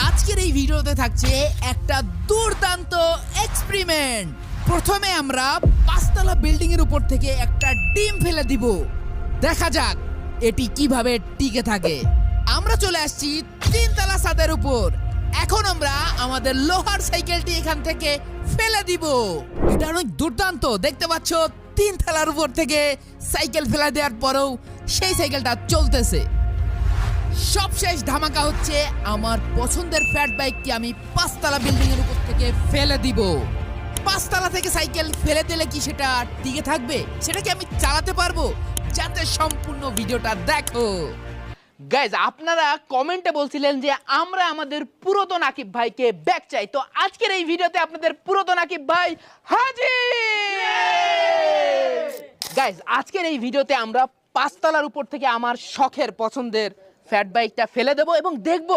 আজকের এই ভিডিওতে থাকছে একটা দুর্দান্ত এক্সপেরিমেন্ট। প্রথমে আমরা 5 তলা বিল্ডিং এর উপর থেকে একটা ডিম ফেলে দিব, দেখা যাক এটি কিভাবে টিকে থাকে। আমরা চলে আসছি 3 তলা ছাদের উপর। এখন আমরা আমাদের লোহার সাইকেলটি এখান থেকে ফেলে দিব। এটা অনেক দুর্দান্ত, দেখতে পাচ্ছ 3 তলার উপর থেকে সাইকেল ফেলে দেওয়ার পরেও সেই সাইকেলটা চলতেছে। সবশেষ ধামাকা হচ্ছে, আমার পছন্দের ফ্যাট বাইকটি আমি 5 তলা বিল্ডিং এর উপর থেকে ফেলে দিব। 5 তলা থেকে সাইকেল ফেলে দিলে কি সেটা টিকে থাকবে? সেটা কি আমি চালাতে পারবো? যাতে সম্পূর্ণ ভিডিওটা দেখো। গাইজ, আপনারা কমেন্টে বলছিলেন যে আমরা আমাদের পুরাতন আকিব ভাইকে ব্যাক চাই। তো আজকের এই ভিডিওতে আপনাদের পুরাতন আকিব ভাই হাজির। গাইজ, আজকের এই ভিডিওতে আমরা 5 তলার উপর থেকে আমার শখের পছন্দের ফ্যাট বাইকটা ফেলে দেব এবং দেখব